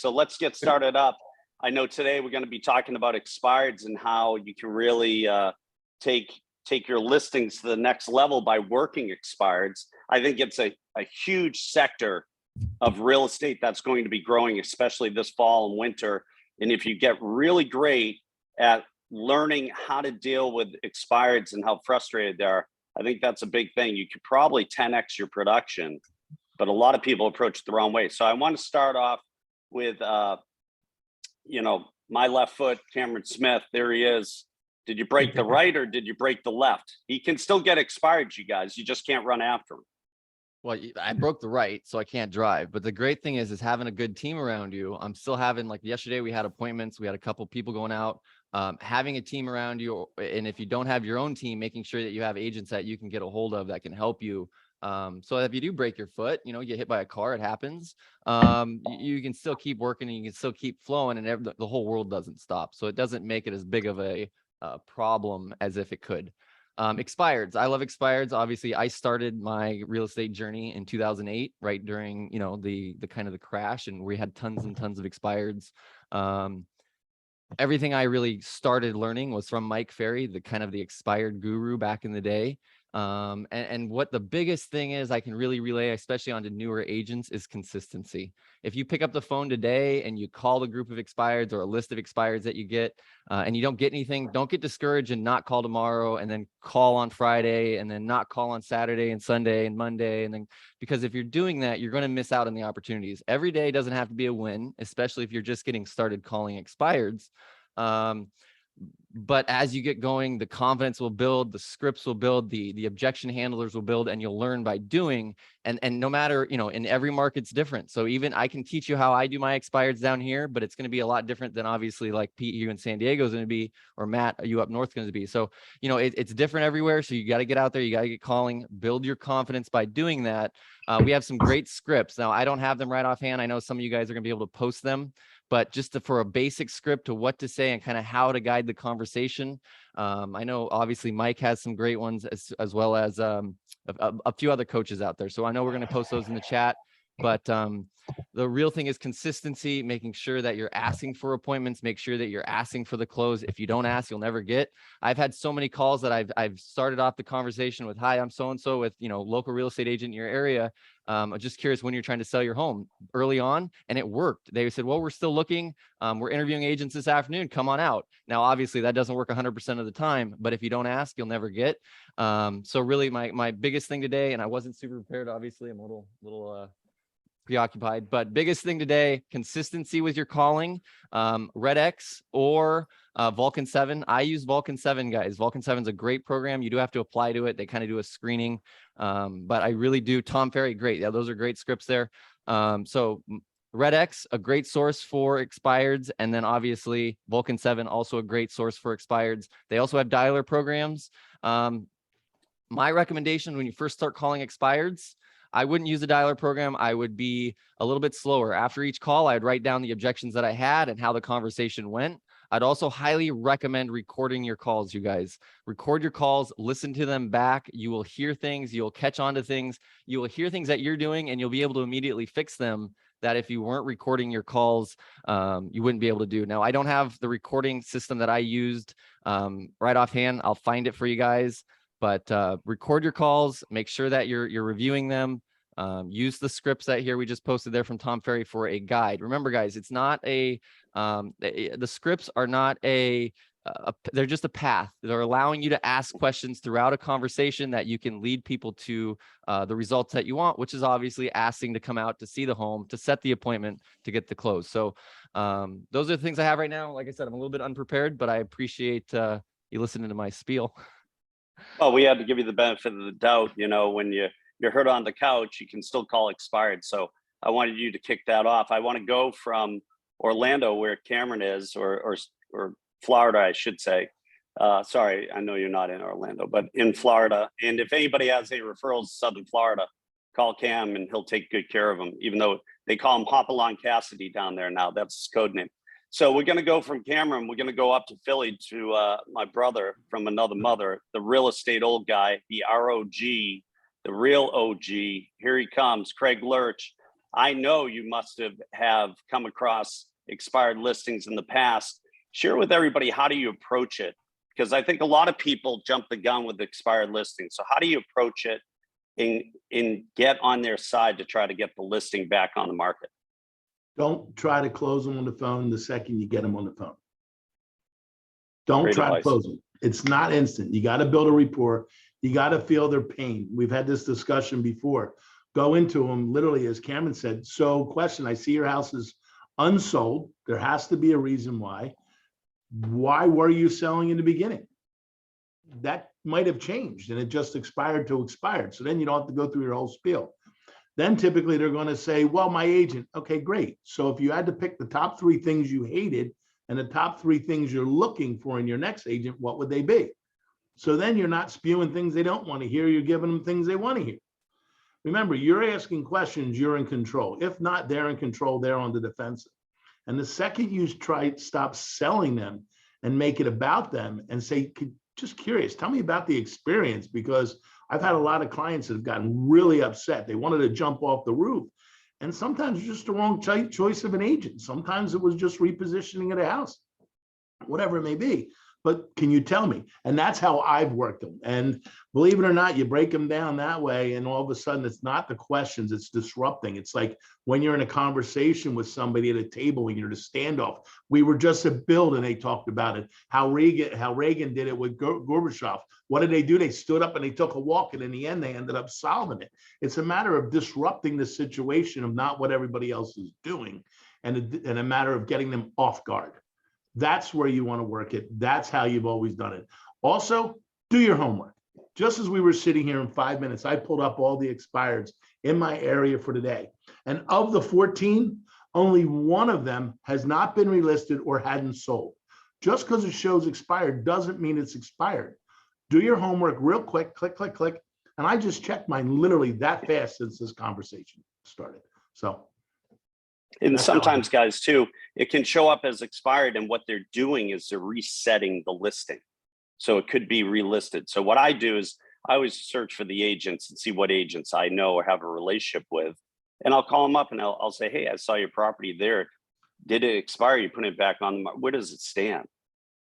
So let's get started up. I know today we're going to be talking about expireds and how you can really take your listings to the next level by working expireds. I think it's a huge sector of real estate that's going to be growing, especially this fall and winter. And if you get really great at learning how to deal with expireds and how frustrated they are, I think that's a big thing. You could probably 10x your production, but a lot of people approach it the wrong way. So I want to start off with, my left foot, Cameron Smith. There he is. Did you break the right or did you break the left? He can still get expired, you guys. You just can't run after him. Well, I broke the right, so I can't drive. But the great thing is having a good team around you. I'm still having, like yesterday, we had appointments. We had a couple people going out. Having a team around you, and if you don't have your own team, making sure that you have agents that you can get a hold of that can help you. So if you do break your foot, you get hit by a car, it happens. You can still keep working and you can still keep flowing, and the whole world doesn't stop. So it doesn't make it as big of a problem as if it could. Expireds. I love expireds. Obviously, I started my real estate journey in 2008, right during, the kind of the crash, and we had tons and tons of expireds. Everything I really started learning was from Mike Ferry, the kind of the expired guru back in the day. And what the biggest thing is I can really relay, especially onto newer agents, is consistency. If you pick up the phone today and you call the group of expireds or a list of expireds that you get, and you don't get anything, don't get discouraged and not call tomorrow, and then call on Friday, and then not call on Saturday and Sunday and Monday. And then, because if you're doing that, you're going to miss out on the opportunities. Every day doesn't have to be a win, especially if you're just getting started calling expireds. But as you get going, the confidence will build, the scripts will build, the objection handlers will build, and you'll learn by doing. And no matter, in every market's different. So even I can teach you how I do my expireds down here, but it's going to be a lot different than obviously like Pete, you in San Diego is going to be, or Matt, you up north going to be. So, it's different everywhere. So you got to get out there, you got to get calling, build your confidence by doing that. We have some great scripts. Now, I don't have them right offhand. I know some of you guys are going to be able to post them. But just for a basic script to what to say and kind of how to guide the conversation. I know obviously Mike has some great ones as well as a few other coaches out there. So I know we're going to post those in the chat. But the real thing is consistency, making sure that you're asking for appointments, make sure that you're asking for the close. If you don't ask, you'll never get. I've had so many calls that I've started off the conversation with, hi, I'm so-and-so with, local real estate agent in your area. I'm just curious when you're trying to sell your home early on, and it worked. They said, well, we're still looking. We're interviewing agents this afternoon. Come on out. Now, obviously that doesn't work 100% of the time, but if you don't ask, you'll never get. So really my biggest thing today, and I wasn't super prepared, obviously I'm a little preoccupied, but biggest thing today, consistency with your calling, Red X or Vulcan 7. I use Vulcan 7, guys. Vulcan 7 is a great program. You do have to apply to it. They kind of do a screening, but I really do. Tom Ferry, great. Yeah, those are great scripts there. So Red X, a great source for expireds. And then obviously Vulcan 7, also a great source for expireds. They also have dialer programs. My recommendation when you first start calling expireds, I wouldn't use the dialer program. I would be a little bit slower. After each call, I'd write down the objections that I had and how the conversation went. I'd also highly recommend recording your calls, you guys. Record your calls, listen to them back. You will hear things, you'll catch on to things. You will hear things that you're doing and you'll be able to immediately fix them that if you weren't recording your calls, you wouldn't be able to do. Now, I don't have the recording system that I used right offhand. I'll find it for you guys. But record your calls, make sure that you're reviewing them. Use the scripts that we just posted there from Tom Ferry for a guide. Remember, guys, it's not the scripts are not they're just a path. They're allowing you to ask questions throughout a conversation that you can lead people to the results that you want, which is obviously asking to come out to see the home, to set the appointment, to get the close. So those are the things I have right now. Like I said, I'm a little bit unprepared, but I appreciate you listening to my spiel. Well, we had to give you the benefit of the doubt. When you're hurt on the couch, you can still call expired. So I wanted you to kick that off. I want to go from Orlando, where Cameron is, or Florida, I should say. Sorry, I know you're not in Orlando, but in Florida. And if anybody has any referrals to Southern Florida, call Cam and he'll take good care of them, even though they call him Hopalong Cassidy down there now. That's his code name. So we're going to go from Cameron. We're going to go up to Philly to my brother from another mother, the real estate old guy, the ROG, the real OG. Here he comes, Craig Lurch. I know you must have come across expired listings in the past. Share with everybody, how do you approach it? Because I think a lot of people jump the gun with expired listings. So how do you approach it and get on their side to try to get the listing back on the market? Don't try to close them on the phone the second you get them on the phone. Don't Great try advice. to close them. It's not instant. You got to build a rapport. You got to feel their pain. We've had this discussion before. Go into them literally, as Cameron said. So question, I see your house is unsold. There has to be a reason why. Why were you selling in the beginning? That might have changed and it just expired to expired. So then you don't have to go through your whole spiel. Then typically they're going to say, well, my agent. Okay, great. So if you had to pick the top 3 things you hated and the top 3 things you're looking for in your next agent, what would they be? So then you're not spewing things they don't want to hear. You're giving them things they want to hear. Remember, you're asking questions, you're in control. If not, they're in control, they're on the defensive. And the second you stop selling them and make it about them and say, just curious, tell me about the experience, because I've had a lot of clients that have gotten really upset. They wanted to jump off the roof. And sometimes it's just the wrong choice of an agent. Sometimes it was just repositioning of the house, whatever it may be. But can you tell me? And that's how I've worked them. And believe it or not, you break them down that way, and all of a sudden it's not the questions, it's disrupting. It's like when you're in a conversation with somebody at a table and you're at a standoff. We were just at Build and they talked about it, how Reagan did it with Gorbachev. What did they do? They stood up and they took a walk, and in the end, they ended up solving it. It's a matter of disrupting the situation of not what everybody else is doing, and a matter of getting them off guard. That's where you want to work it. That's how you've always done it. Also, do your homework. Just as we were sitting here in 5 minutes, I pulled up all the expireds in my area for today. And of the 14, only 1 of them has not been relisted or hadn't sold. Just because it shows expired doesn't mean it's expired. Do your homework real quick, click, click, click. And I just checked mine literally that fast since this conversation started. So. And sometimes, guys, too, it can show up as expired, and what they're doing is they're resetting the listing. So it could be relisted. So what I do is I always search for the agents and see what agents I know or have a relationship with. And I'll call them up and I'll say, hey, I saw your property there. Did it expire? You put it back on the market. Where does it stand?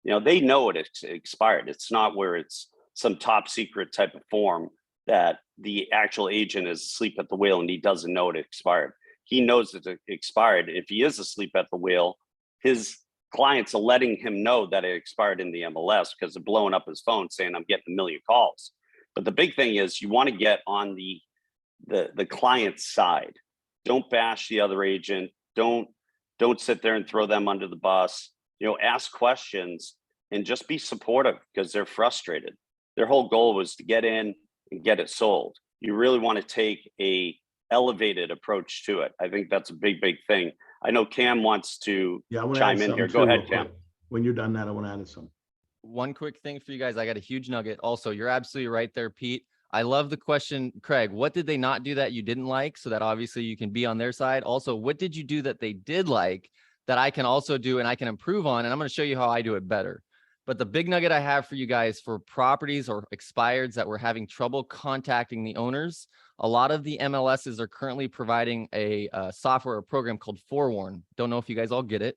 You know, they know it's expired. It's not where it's some top secret type of form that the actual agent is asleep at the wheel and he doesn't know it expired. He knows it expired. If he is asleep at the wheel, his clients are letting him know that it expired in the MLS because they're blowing up his phone saying, I'm getting a million calls. But the big thing is you want to get on the client's side. Don't bash the other agent. Don't sit there and throw them under the bus. You know, ask questions and just be supportive because they're frustrated. Their whole goal was to get in and get it sold. You really want to take a elevated approach to it. I think that's a big thing. I know Cam wants to chime in here. Go ahead, Cam. When you're done that, I want to add some. One quick thing for you guys. I got a huge nugget. Also, you're absolutely right there, Pete. I love the question, Craig. What did they not do that you didn't like? So that obviously you can be on their side. Also, what did you do that they did like that I can also do and I can improve on? And I'm going to show you how I do it better. But the big nugget I have for you guys for properties or expireds that we're having trouble contacting the owners, a lot of the MLSs are currently providing a software or program called Forewarn. Don't know if you guys all get it,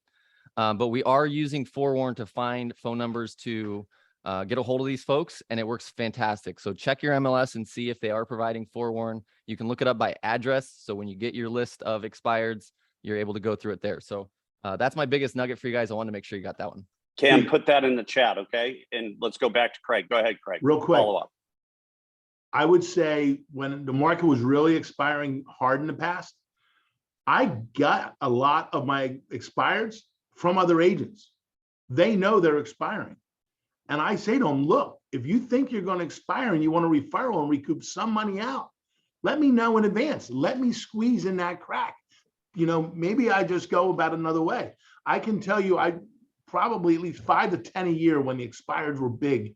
but we are using Forewarn to find phone numbers to get a hold of these folks, and it works fantastic. So check your MLS and see if they are providing Forewarn. You can look it up by address. So when you get your list of expireds, you're able to go through it there. So that's my biggest nugget for you guys. I wanted to make sure you got that one. Cam, put that in the chat, okay? And let's go back to Craig. Go ahead, Craig. Real quick. Follow up. I would say when the market was really expiring hard in the past, I got a lot of my expireds from other agents. They know they're expiring. And I say to them, look, if you think you're going to expire and you want a referral and recoup some money out, let me know in advance. Let me squeeze in that crack. You know, maybe I just go about another way. I can tell you, I probably at least 5 to 10 a year when the expireds were big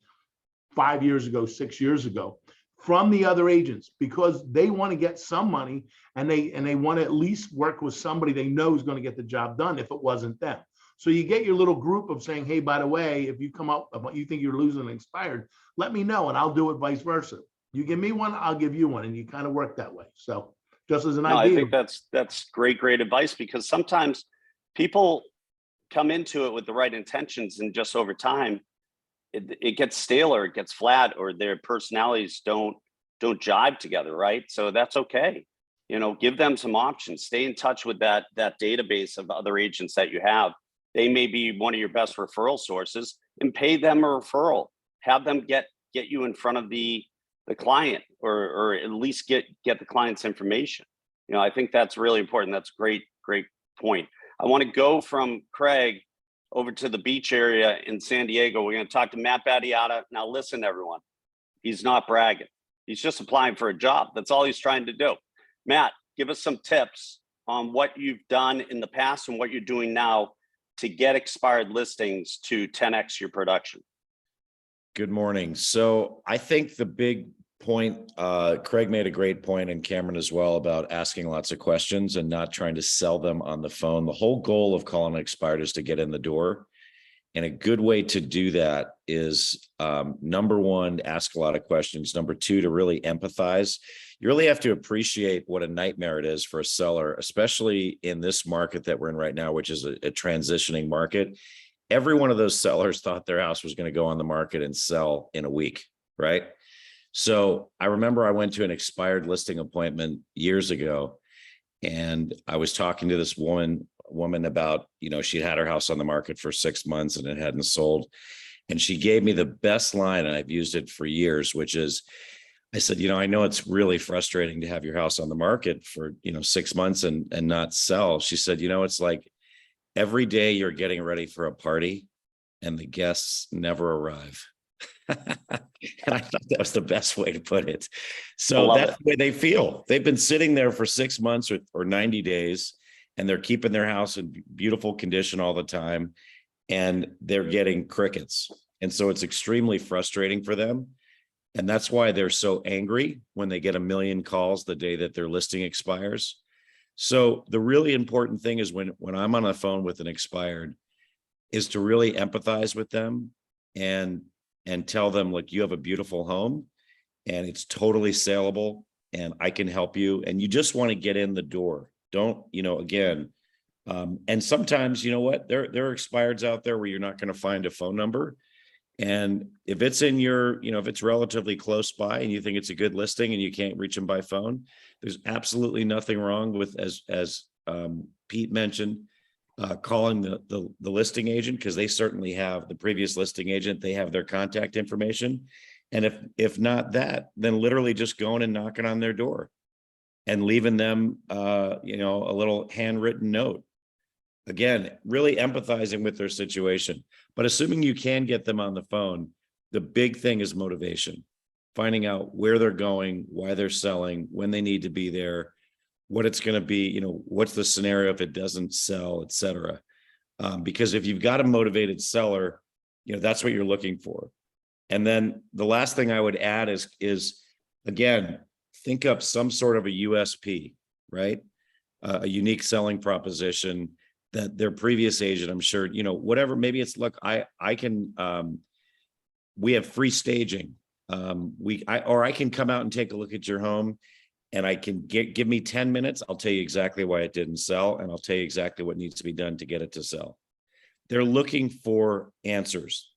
5 years ago, 6 years ago, from the other agents, because they want to get some money and they want to at least work with somebody they know is going to get the job done if it wasn't them. So you get your little group of saying, hey, by the way, if you come up, you think you're losing an expired, let me know and I'll do it vice versa. You give me one, I'll give you one, and you kind of work that way. So just as an No, I idea. think that's great advice, because sometimes people come into it with the right intentions, and just over time, it gets stale, or it gets flat, or their personalities don't jive together, right? So that's okay. You know, give them some options. Stay in touch with that database of other agents that you have. They may be one of your best referral sources, and pay them a referral. Have them get you in front of the client, or at least get the client's information. You know, I think that's really important. That's great point. I want to go from Craig over to the beach area in San Diego. We're going to talk to Matt Battiata. Now listen, everyone, he's not bragging. He's just applying for a job. That's all he's trying to do. Matt, give us some tips on what you've done in the past and what you're doing now to get expired listings to 10x your production. Good morning. So I think the big point, Craig made a great point, and Cameron as well, about asking lots of questions and not trying to sell them on the phone. The whole goal of calling an expired is to get in the door. And a good way to do that is, number one, ask a lot of questions. Number two, to really empathize. You really have to appreciate what a nightmare it is for a seller, especially in this market that we're in right now, which is a transitioning market. Every one of those sellers thought their house was going to go on the market and sell in a week, right? So I remember I went to an expired listing appointment years ago, and I was talking to this woman about, you know, she'd had her house on the market for 6 months and it hadn't sold. And she gave me the best line, and I've used it for years, which is, I said, you know, I know it's really frustrating to have your house on the market for, 6 months and not sell. She said, you know, it's like every day you're getting ready for a party and the guests never arrive. And I thought that was the best way to put it. So that's the way they feel. They've been sitting there for 6 months or 90 days, and they're keeping their house in beautiful condition all the time, and they're getting crickets. And so it's extremely frustrating for them. And that's why they're so angry when they get a million calls the day that their listing expires. So the really important thing is when I'm on the phone with an expired, is to really empathize with them and tell them, look, you have a beautiful home and it's totally saleable and I can help you. And you just want to get in the door. Don't, again, and sometimes, you know what, there are expireds out there where you're not going to find a phone number. And if it's in your, if it's relatively close by and you think it's a good listing and you can't reach them by phone, there's absolutely nothing wrong with, as Pete mentioned, calling the listing agent, because they certainly have the previous listing agent. They have their contact information. And if not that, then literally just going and knocking on their door and leaving them, a little handwritten note. Again, really empathizing with their situation. But assuming you can get them on the phone, the big thing is motivation. Finding out where they're going, why they're selling, when they need to be there, what it's going to be, what's the scenario if it doesn't sell, et cetera. Because if you've got a motivated seller, that's what you're looking for. And then the last thing I would add is again, think up some sort of a USP, right? A unique selling proposition that their previous agent, I'm sure, whatever, maybe it's, look, I can, we have free staging. I can come out and take a look at your home, and I can give me 10 minutes. I'll tell you exactly why it didn't sell, and I'll tell you exactly what needs to be done to get it to sell. They're looking for answers.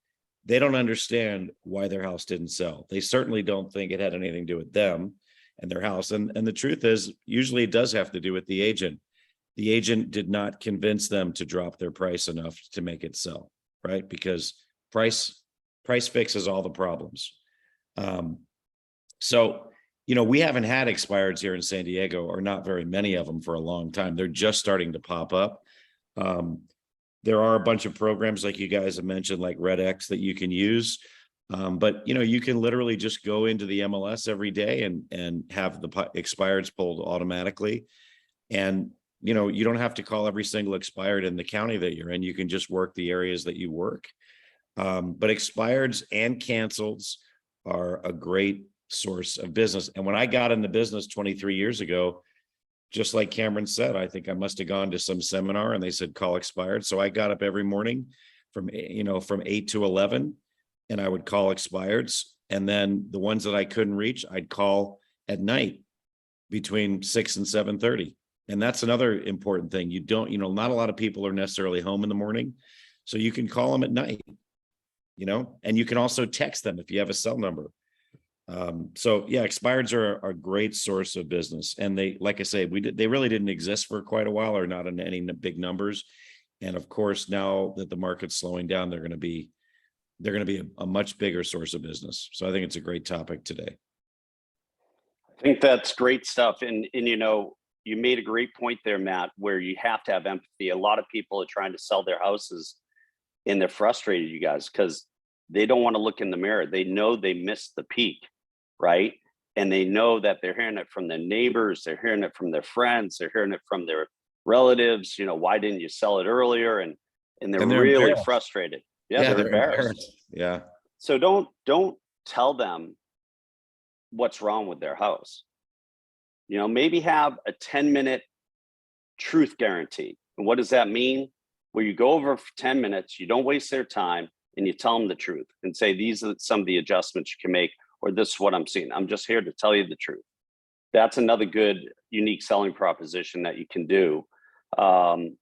They don't understand why their house didn't sell. They certainly don't think it had anything to do with them and their house. And the truth is, usually it does have to do with the agent. The agent did not convince them to drop their price enough to make it sell, right? Because price fixes all the problems. So, we haven't had expireds here in San Diego, or not very many of them, for a long time. They're just starting to pop up. There are a bunch of programs, like you guys have mentioned, like RedX, that you can use. But you can literally just go into the MLS every day and have the expireds pulled automatically. And you don't have to call every single expired in the county that you're in. You can just work the areas that you work. But expireds and canceleds are a great source of business. And when I got in the business 23 years ago, just like Cameron said, I think I must have gone to some seminar and they said, call expired. So I got up every morning from 8 to 11, and I would call expireds. And then the ones that I couldn't reach, I'd call at night. between 6 and 7:30. And that's another important thing. You don't, not a lot of people are necessarily home in the morning. So you can call them at night, and you can also text them if you have a cell number. So yeah, expireds are a great source of business. And they, like I say, they really didn't exist for quite a while, or not in any big numbers. And of course, now that the market's slowing down, they're going to be a much bigger source of business. So I think it's a great topic today. I think that's great stuff. And you made a great point there, Matt, where you have to have empathy. A lot of people are trying to sell their houses and they're frustrated, you guys, because they don't want to look in the mirror. They know they missed the peak, right? And they know that they're hearing it from their neighbors, they're hearing it from their friends, they're hearing it from their relatives. Why didn't you sell it earlier? And they're really frustrated. Yeah, they're embarrassed. Yeah. So don't tell them what's wrong with their house. Maybe have a 10-minute truth guarantee. And what does that mean? Where you go over for 10 minutes, you don't waste their time, and you tell them the truth and say, these are some of the adjustments you can make, or this is what I'm seeing. I'm just here to tell you the truth. That's another good, unique selling proposition that you can do. And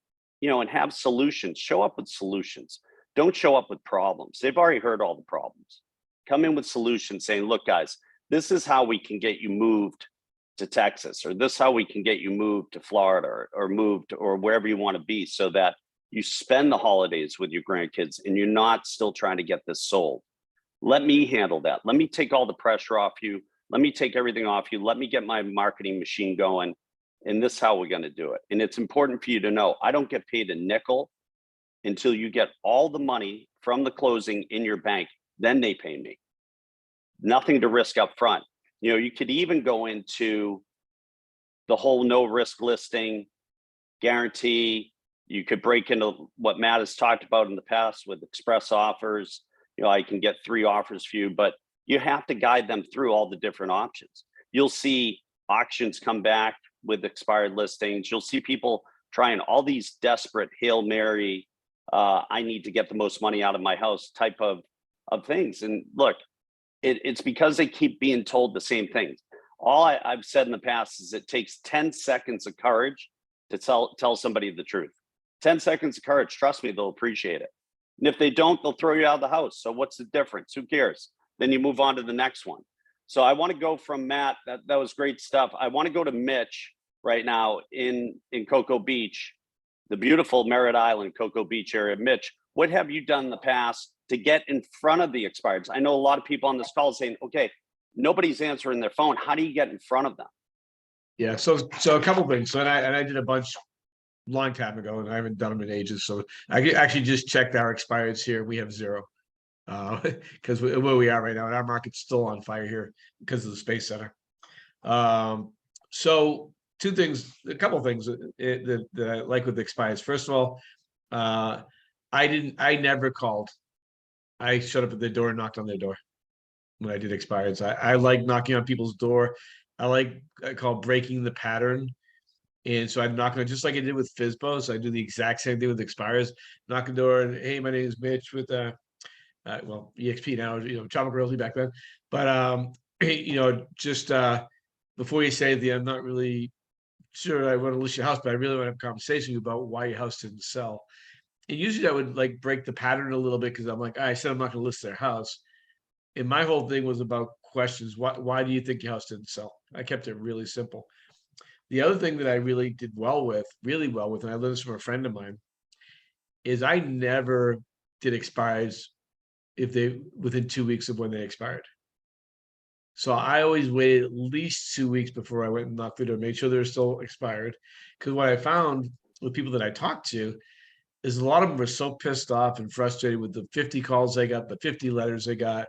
have solutions. Show up with solutions. Don't show up with problems. They've already heard all the problems. Come in with solutions saying, look, guys, this is how we can get you moved to Texas, or this is how we can get you moved to Florida, or moved or wherever you want to be, so that you spend the holidays with your grandkids and you're not still trying to get this sold. Let me handle that. Let me take all the pressure off you. Let me take everything off you. Let me get my marketing machine going. And this is how we're going to do it. And it's important for you to know, I don't get paid a nickel until you get all the money from the closing in your bank. Then they pay me. Nothing to risk up front. You could even go into the whole no risk listing guarantee. You could break into what Matt has talked about in the past with express offers. I can get 3 offers for you, but you have to guide them through all the different options. You'll see auctions come back with expired listings. You'll see people trying all these desperate Hail Mary, I need to get the most money out of my house type of things. And look, it's because they keep being told the same things. All I've said in the past is it takes 10 seconds of courage to tell somebody the truth. 10 seconds of courage, trust me, they'll appreciate it. And if they don't, they'll throw you out of the house. So what's the difference? Who cares? Then you move on to the next one. So I want to go from Matt, that was great stuff. I want to go to Mitch right now in Cocoa Beach, the beautiful Merritt Island, Cocoa Beach area. Mitch, what have you done in the past to get in front of the expireds? I know a lot of people on this call saying, okay, nobody's answering their phone. How do you get in front of them? Yeah, so a couple of things. So I did a bunch long time ago, and I haven't done them in ages. So I actually just checked our expireds here. We have 0 because where we are right now, and our market's still on fire here because of the Space Center. So a couple of things that I like with the expireds. First of all, I never called. I showed up at their door and knocked on their door when I did expireds. I like knocking on people's door. I call breaking the pattern. And so I'm knocking on, just like I did with Fsbo. So I do the exact same thing with expires. Knock on the door and, hey, my name is Mitch with EXP now, Travel Realty back then. But just before you say I'm not really sure I want to list your house, but I really want to have a conversation with you about why your house didn't sell. And usually I would break the pattern a little bit, because I'm like, I said I'm not going to list their house. And my whole thing was about questions. Why do you think your house didn't sell? I kept it really simple. The other thing that I really did really well with, and I learned this from a friend of mine, is I never did expires within 2 weeks of when they expired. So I always waited at least 2 weeks before I went and knocked the door, made sure they're still expired. Because what I found with people that I talked to is a lot of them were so pissed off and frustrated with the 50 calls they got, the 50 letters they got,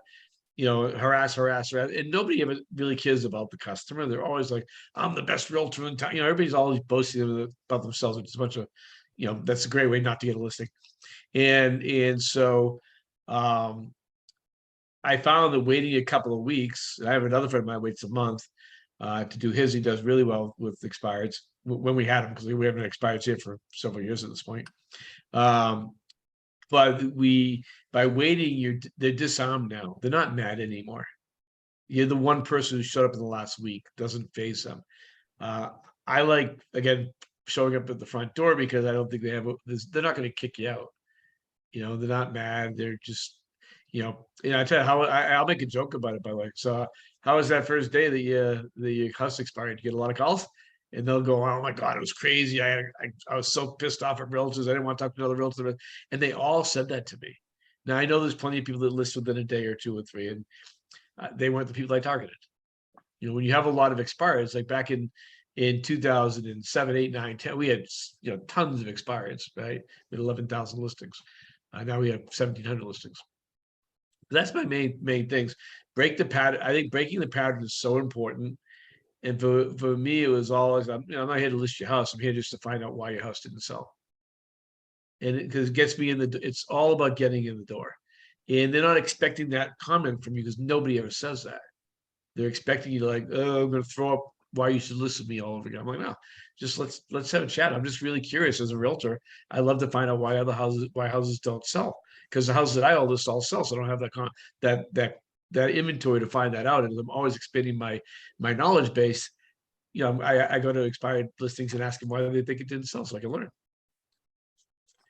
harass, and nobody ever really cares about the customer. They're always like, I'm the best realtor in town. Everybody's always boasting about themselves, which is a bunch of, that's a great way not to get a listing. And so I found that waiting a couple of weeks, I have another friend of mine waits a month to do his. He does really well with expireds when we had him, because we haven't expired here for several years at this point. But by waiting, they're disarmed now. They're not mad anymore. You're the one person who showed up in the last week, doesn't faze them. I like, again, showing up at the front door because I don't think they have, they're not going to kick you out. You know, they're not mad. They're just, I tell you how I'll make a joke about it, by the way. So how was that first day that the house expired? You get a lot of calls, and they'll go, "Oh my God, it was crazy. I was so pissed off at realtors. I didn't want to talk to another realtor." And they all said that to me. Now I know there's plenty of people that list within a day or two or three, and they weren't the people I targeted. When you have a lot of expireds, like back in 2007, 8, 9, 10, we had tons of expireds, right? With 11,000 listings. Now we have 1,700 listings. That's my main things. Break the pattern. I think breaking the pattern is so important. And for me, it was always, I'm not here to list your house. I'm here just to find out why your house didn't sell. And because it gets me it's all about getting in the door. And they're not expecting that comment from you because nobody ever says that. They're expecting you to I'm going to throw up why you should listen to me all over again. I'm like, no, just let's have a chat. I'm just really curious as a realtor. I love to find out why houses don't sell, because the houses that I list all sell. So I don't have that inventory to find that out. And I'm always expanding my knowledge base. I go to expired listings and ask them why they think it didn't sell, so I can learn.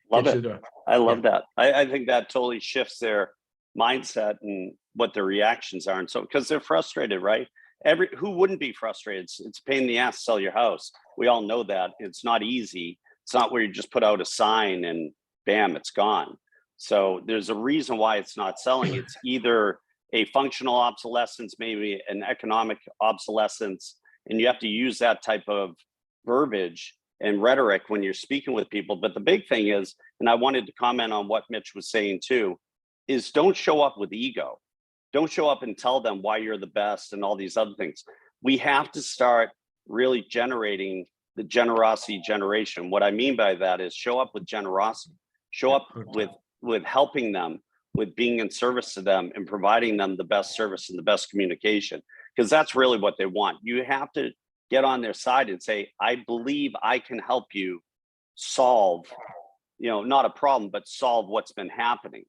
Love it. I love that. I think that totally shifts their mindset and what their reactions are. And so, because they're frustrated, right? Who wouldn't be frustrated? It's a pain in the ass to sell your house. We all know that. It's not easy. It's not where you just put out a sign and bam, it's gone. So there's a reason why it's not selling. It's either a functional obsolescence, maybe an economic obsolescence, and you have to use that type of verbiage and rhetoric when you're speaking with people. But the big thing is, and I wanted to comment on what Mitch was saying too, is don't show up with ego. Don't show up and tell them why you're the best and all these other things. We have to start really generating the generosity generation. What I mean by that is show up with generosity, show up with helping them, with being in service to them and providing them the best service and the best communication, because that's really what they want. You have to get on their side and say, I believe I can help you solve, not a problem, but solve what's been happening.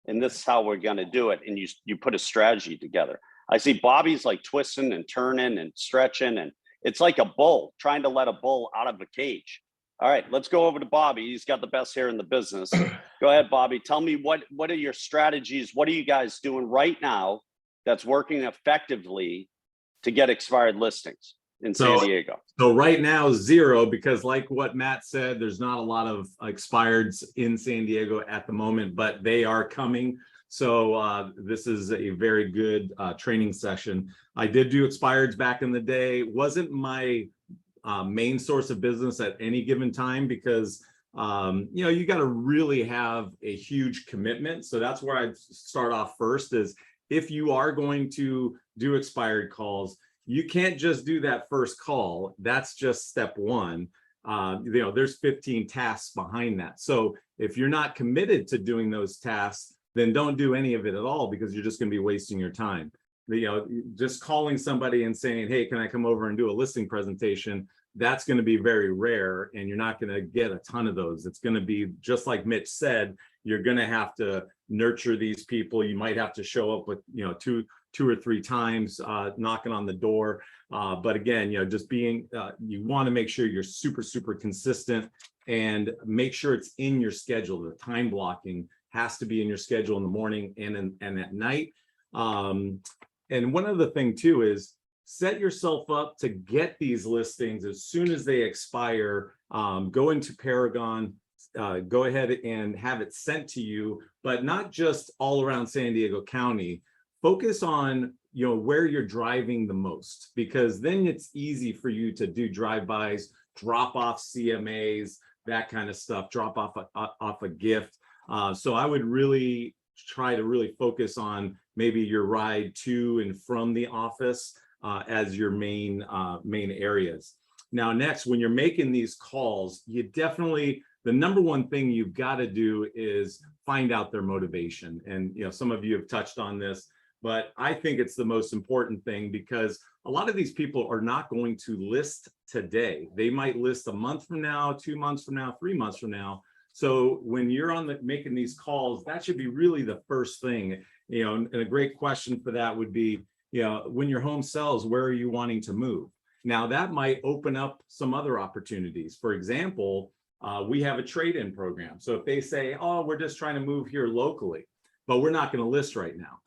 And this is how we're going to do it. And you put a strategy together. I see Bobby's like twisting and turning and stretching, and it's like a bull trying to let a bull out of a cage. All right, let's go over to Bobby. He's got the best hair in the business. Go ahead, Bobby. Tell me what are your strategies? What are you guys doing right now that's working effectively to get expired listings in San Diego? So right now, 0, because like what Matt said, there's not a lot of expireds in San Diego at the moment, but they are coming. So this is a very good training session. I did do expireds back in the day. Wasn't my main source of business at any given time because you got to really have a huge commitment. So that's where I'd start off first is if you are going to do expired calls, you can't just do that first call. That's just step one. There's 15 tasks behind that. So if you're not committed to doing those tasks, then don't do any of it at all because you're just going to be wasting your time. Just calling somebody and saying, hey, can I come over and do a listing presentation? That's going to be very rare and you're not going to get a ton of those. It's going to be just like Mitch said, you're going to have to nurture these people. You might have to show up with, two or three times knocking on the door. But again, just being, you want to make sure you're super, super consistent and make sure it's in your schedule. The time blocking has to be in your schedule in the morning and at night. And one other thing too is set yourself up to get these listings as soon as they expire. Go into Paragon, go ahead and have it sent to you, but not just all around San Diego County. Focus on where you're driving the most, because then it's easy for you to do drive-bys, drop off CMAs, that kind of stuff, drop off a gift. So I would really try to really focus on maybe your ride to and from the office as your main areas. Now, next, when you're making these calls, you definitely, the number one thing you've got to do is find out their motivation. And some of you have touched on this, but I think it's the most important thing because a lot of these people are not going to list today. They might list a month from now, 2 months from now, 3 months from now. So when you're making these calls, that should be really the first thing, and a great question for that would be, when your home sells, where are you wanting to move? Now that might open up some other opportunities. For example, we have a trade-in program. So if they say, oh, we're just trying to move here locally, but we're not going to list right now.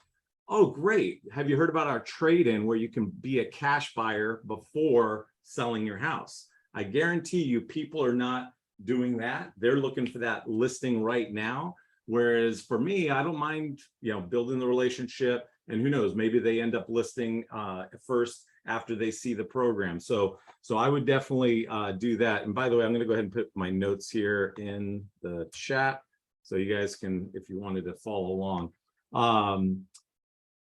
Oh, great. Have you heard about our trade-in where you can be a cash buyer before selling your house? I guarantee you people are not doing that. They're looking for that listing right now. Whereas for me, I don't mind, building the relationship, and who knows, maybe they end up listing first after they see the program. So I would definitely do that. And by the way, I'm going to go ahead and put my notes here in the chat so you guys can, if you wanted to follow along.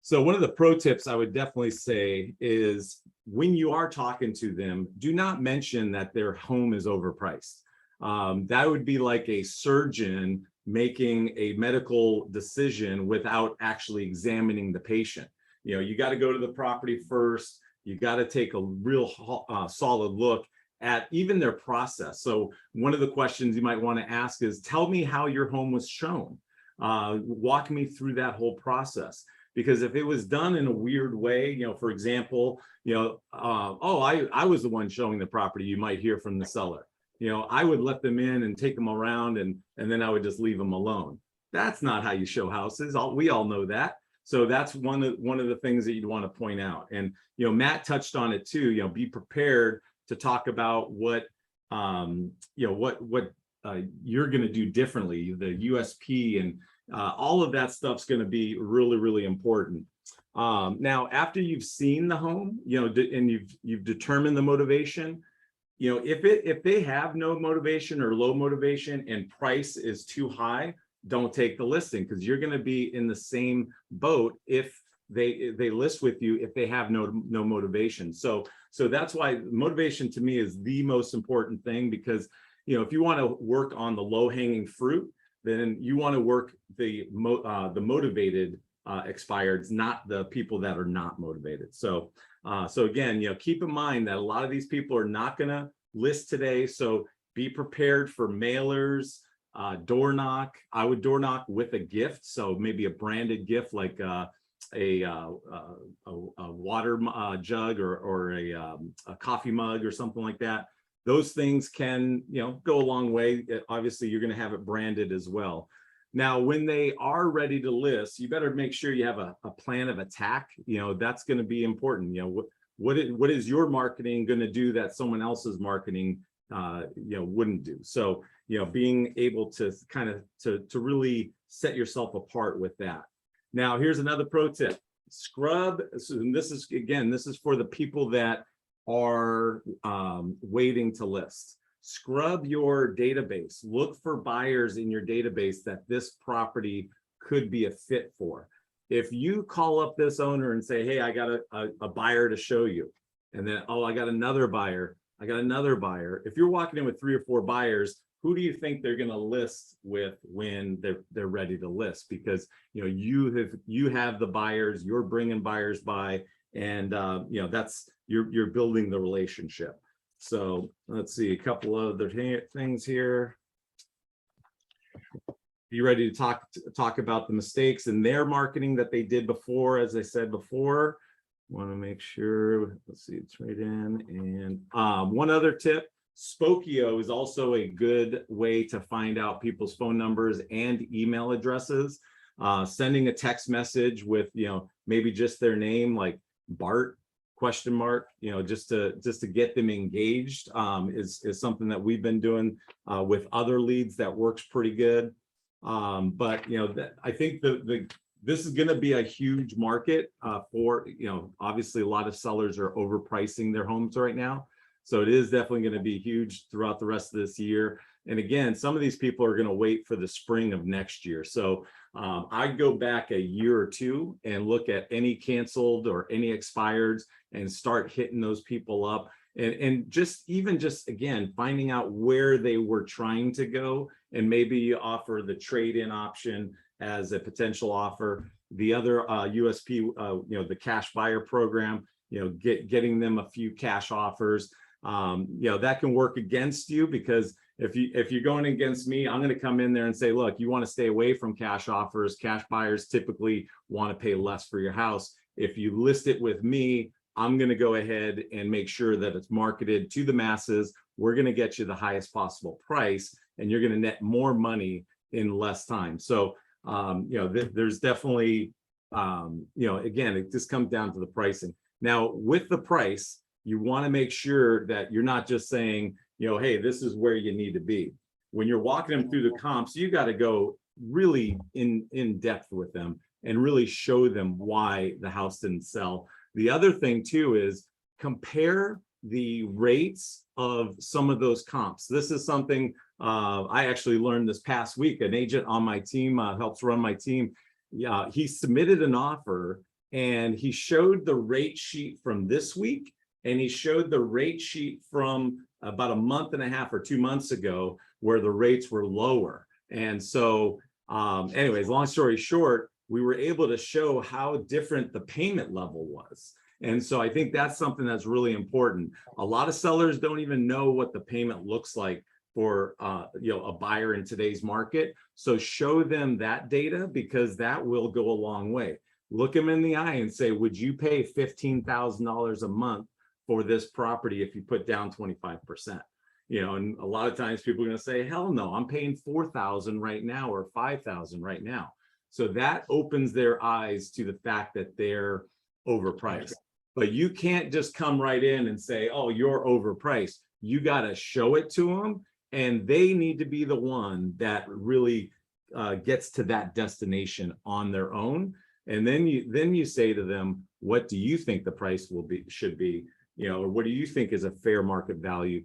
So one of the pro tips I would definitely say is when you are talking to them, do not mention that their home is overpriced. That would be like a surgeon making a medical decision without actually examining the patient. You got to go to the property first. You got to take a real solid look at even their process. So one of the questions you might want to ask is, tell me how your home was shown. Walk me through that whole process. Because if it was done in a weird way, for example, I was the one showing the property, you might hear from the seller. I would let them in and take them around, and then I would just leave them alone. That's not how you show houses. We all know that. So that's one of the things that you'd want to point out. And Matt touched on it too. Be prepared to talk about what you're going to do differently, the USP, and all of that stuff's going to be really, really important. Now, after you've seen the home, and you've determined the motivation, if they have no motivation or low motivation and price is too high, don't take the listing, because you're going to be in the same boat if they list with you if they have no motivation. So that's why motivation to me is the most important thing, because if you want to work on the low-hanging fruit, then you want to work the motivated expireds, not the people that are not motivated. So again, keep in mind that a lot of these people are not going to list today. So be prepared for mailers, door knock. I would door knock with a gift. So maybe a branded gift like a water jug or a coffee mug or something like that. Those things can, go a long way. Obviously, you're going to have it branded as well. Now, when they are ready to list, you better make sure you have a plan of attack. That's going to be important. What is your marketing going to do that someone else's marketing, wouldn't do? So, being able to kind of to really set yourself apart with that. Now, here's another pro tip: scrub. So this is for the people that are waiting to list. Scrub your database. Look for buyers in your database that this property could be a fit for. If you call up this owner and say, hey, I got a buyer to show you, and then, oh, I got another buyer. If you're walking in with 3 or 4 buyers, who do you think they're going to list with when they're ready to list? Because you have the buyers, you're bringing buyers by, and that's you're building the relationship. So let's see a couple of other things here. Be ready to talk about the mistakes in their marketing that they did before. As I said before, want to make sure. Let's see, it's right in. And one other tip: Spokio is also a good way to find out people's phone numbers and email addresses. Sending a text message with maybe just their name, like Bart ? Just to get them engaged is something that we've been doing with other leads that works pretty good. But I think this is going to be a huge market for obviously a lot of sellers are overpricing their homes right now. So it is definitely going to be huge throughout the rest of this year. And again, some of these people are going to wait for the spring of next year. So I'd go back a year or two and look at any canceled or any expireds and start hitting those people up. And just again, finding out where they were trying to go, and maybe you offer the trade-in option as a potential offer. The other USP, the cash buyer program, getting them a few cash offers. That can work against you, because if you're going against me, I'm going to come in there and say, look, you want to stay away from cash offers. Cash buyers typically want to pay less for your house. If you list it with me, I'm going to go ahead and make sure that it's marketed to the masses. We're going to get you the highest possible price, and you're going to net more money in less time. So, there's definitely, again, it just comes down to the pricing. Now, with the price, you want to make sure that you're not just saying, hey, this is where you need to be. When you're walking them through the comps, you got to go really in depth with them and really show them why the house didn't sell. The other thing too is compare the rates of some of those comps. This is something I actually learned this past week. An agent on my team helps run my team. He submitted an offer and he showed the rate sheet from this week, and he showed the rate sheet from about a month and a half or 2 months ago where the rates were lower. And so anyways, long story short, we were able to show how different the payment level was. And so I think that's something that's really important. A lot of sellers don't even know what the payment looks like for a buyer in today's market. So show them that data, because that will go a long way. Look them in the eye and say, would you pay $15,000 a month for this property if you put down 25%? And a lot of times people are going to say, hell no, I'm paying $4,000 right now or $5,000 right now. So that opens their eyes to the fact that they're overpriced. But you can't just come right in and say, oh, you're overpriced. You got to show it to them, and they need to be the one that really gets to that destination on their own. And then you say to them, what do you think the price should be? Or what do you think is a fair market value,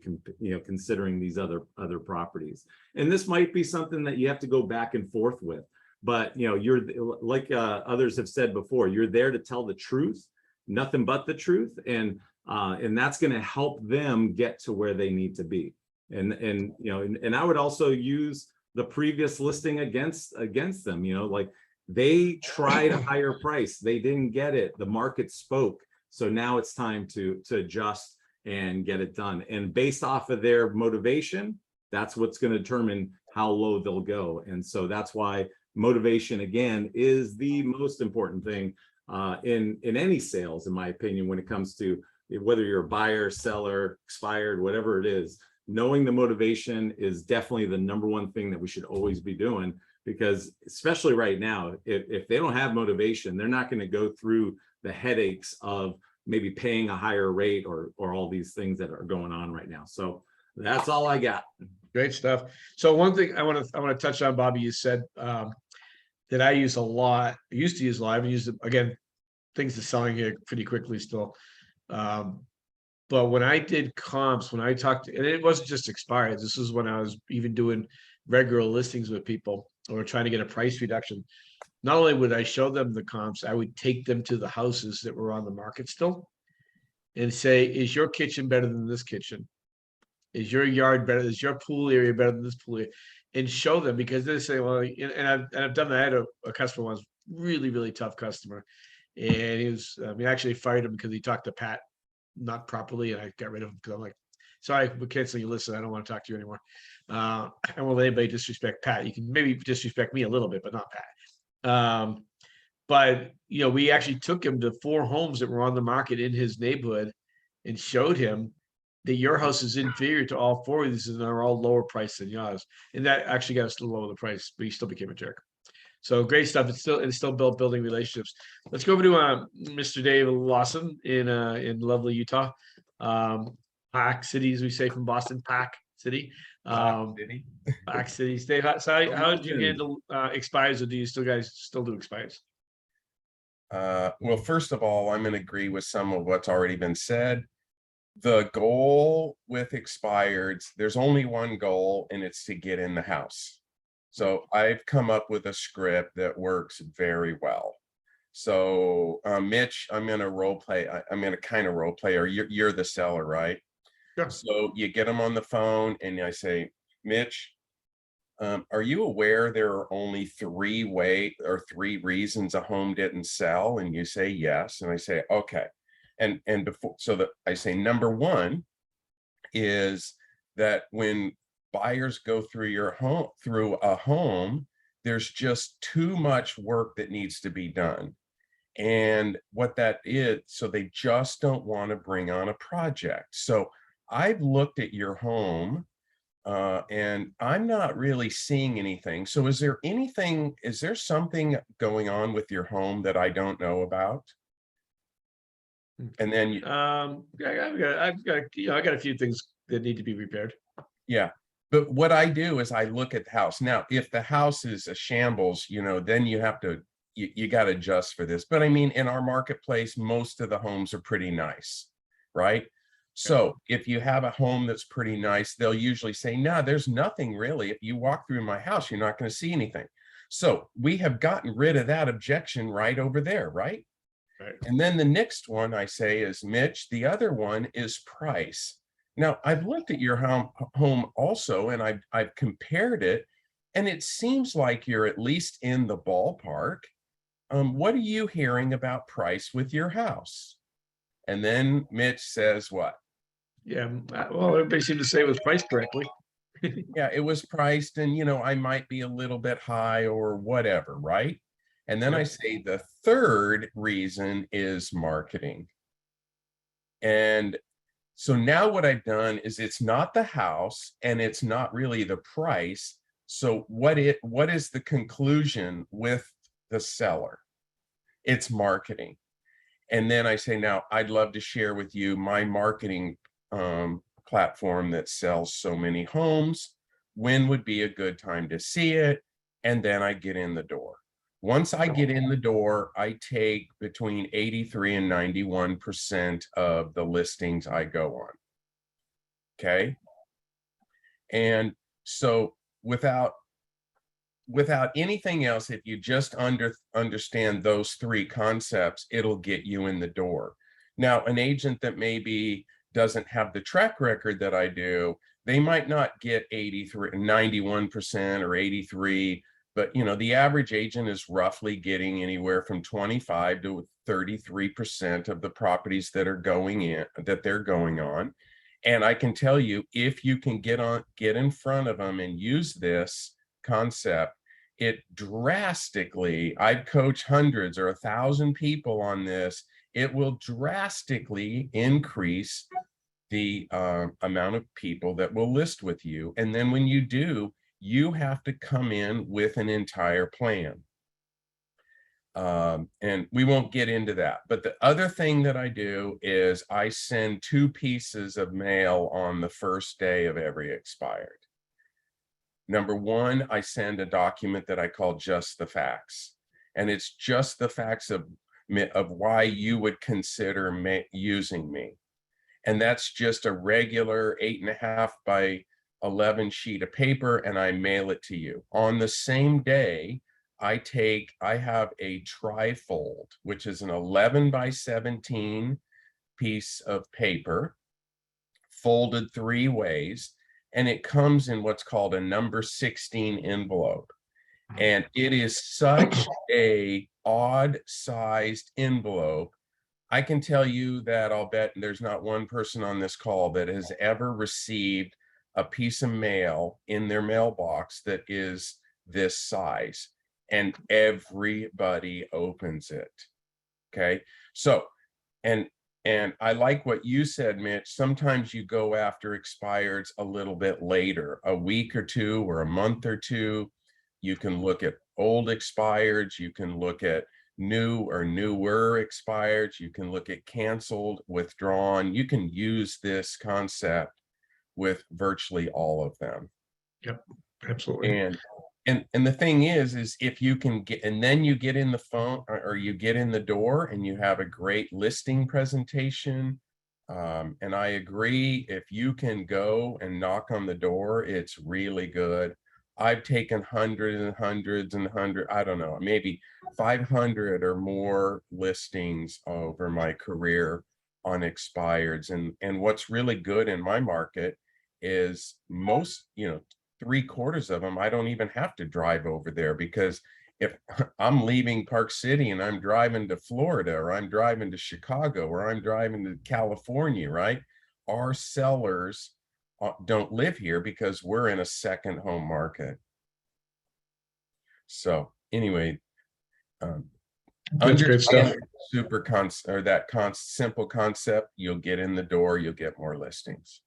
considering these other properties? And this might be something that you have to go back and forth with. But you're like others have said before, you're there to tell the truth, nothing but the truth, and that's going to help them get to where they need to be. And I would also use the previous listing against them. Like, they tried a higher price, they didn't get it, the market spoke. So now it's time to adjust and get it done. And based off of their motivation, that's what's going to determine how low they'll go. And so that's why motivation, again, is the most important thing in any sales, in my opinion, when it comes to whether you're a buyer, seller, expired, whatever it is. Knowing the motivation is definitely the number one thing that we should always be doing, because especially right now, if they don't have motivation, they're not going to go through the headaches of maybe paying a higher rate or all these things that are going on right now. So that's all I got. Great stuff. So one thing I want to touch on, Bobby, you said that I use a lot. I used to use a lot. I haven't used it again. Things are selling here pretty quickly still. But when I did comps, when I talked, and it wasn't just expired. This is when I was even doing regular listings with people or trying to get a price reduction. Not only would I show them the comps, I would take them to the houses that were on the market still and say, is your kitchen better than this kitchen? Is your yard better? Is your pool area better than this pool area? And show them, because they say, well, and I've done that. I had a customer once, really, really tough customer. And he was, actually fired him because he talked to Pat not properly, and I got rid of him because I'm like, sorry, we're canceling your list. I don't want to talk to you anymore. I won't let anybody disrespect Pat. You can maybe disrespect me a little bit, but not Pat. But we actually took him to 4 homes that were on the market in his neighborhood and showed him that your house is inferior to all 4 of these and are all lower priced than yours. And that actually got us to lower the price, but he still became a jerk. So great stuff. It's still building relationships. Let's go over to Mr. Dave Lawson in lovely Utah. Pack City, as we say from Boston, Pack City. Pack City. Dave, how did you handle expires, or do you guys still do expires? Well, first of all, I'm going to agree with some of what's already been said. The goal with expireds, there's only one goal, and it's to get in the house. So I've come up with a script that works very well. So Mitch, I'm going to role play. I'm going to kind of role play, or you're the seller, right? Sure. So you get them on the phone and I say, Mitch, are you aware there are only 3 reasons a home didn't sell? And you say yes. And I say, okay. And before, so that I say, number 1 is that when buyers go through a home, there's just too much work that needs to be done. And what that is, so they just don't want to bring on a project. So I've looked at your home and I'm not really seeing anything. So is there something going on with your home that I don't know about? And then, I've got, I got a few things that need to be repaired. yeah, but what I do is I look at the house. Now, if the house is a shambles, then you have to, you got to adjust for this. But I mean, in our marketplace, most of the homes are pretty nice, right? So if you have a home that's pretty nice, they'll usually say, no, there's nothing really. If you walk through my house, you're not going to see anything. So we have gotten rid of that objection right over there, right? Right. And then the next one I say is Mitch, the other one is price. Now I've looked at your home also, and I've compared it, and it seems like you're at least in the ballpark. What are you hearing about price with your house? And then Mitch says what? Yeah, well, everybody seemed to say it was priced correctly. Yeah, it was priced, and I might be a little bit high or whatever, right? And then I say the third reason is marketing. And so now what I've done is it's not the house and it's not really the price. So what is the conclusion with the seller? It's marketing. And then I say, now I'd love to share with you my marketing platform that sells so many homes. When would be a good time to see it? And then I get in the door. Once I get in the door, I take between 83 and 91% of the listings I go on. Okay. And so without anything else, if you just understand those three concepts, it'll get you in the door. Now, an agent that maybe doesn't have the track record that I do, they might not get 83, 91% or 83, but the average agent is roughly getting anywhere from 25 to 33% of the properties that they're going on. And I can tell you, if you can get in front of them and use this concept, it drastically, I've coached hundreds or 1,000 people on this, it will drastically increase the amount of people that will list with you. And then when you do, you have to come in with an entire plan. And we won't get into that. But the other thing that I do is I send 2 pieces of mail on the first day of every expired. Number 1, I send a document that I call Just the Facts. And it's just the facts of why you would consider using me. And that's just a regular 8.5 by 11 sheet of paper, and I mail it to you. On the same day, I have a trifold, which is an 11 by 17 piece of paper, folded 3 ways, and it comes in what's called a number 16 envelope. And it is such a odd sized envelope. I can tell you that I'll bet there's not one person on this call that has ever received a piece of mail in their mailbox that is this size, and everybody opens it. Okay. So, and I like what you said, Mitch. Sometimes you go after expireds a little bit later, a week or 2 or a month or 2. You can look at old expireds. You can look at new or newer expireds. You can look at canceled, withdrawn. You can use this concept with virtually all of them. Yep, absolutely. And the thing is if you can get, and then you get in the phone or you get in the door and you have a great listing presentation. And I agree, if you can go and knock on the door, it's really good. I've taken hundreds and hundreds and hundreds, I don't know, maybe 500 or more listings over my career on expireds. And what's really good in my market is most, 3/4 of them, I don't even have to drive over there, because if I'm leaving Park City and I'm driving to Florida, or I'm driving to Chicago, or I'm driving to California, right? Our sellers don't live here because we're in a second home market. So anyway, That's great stuff. Understand simple concept, you'll get in the door, you'll get more listings.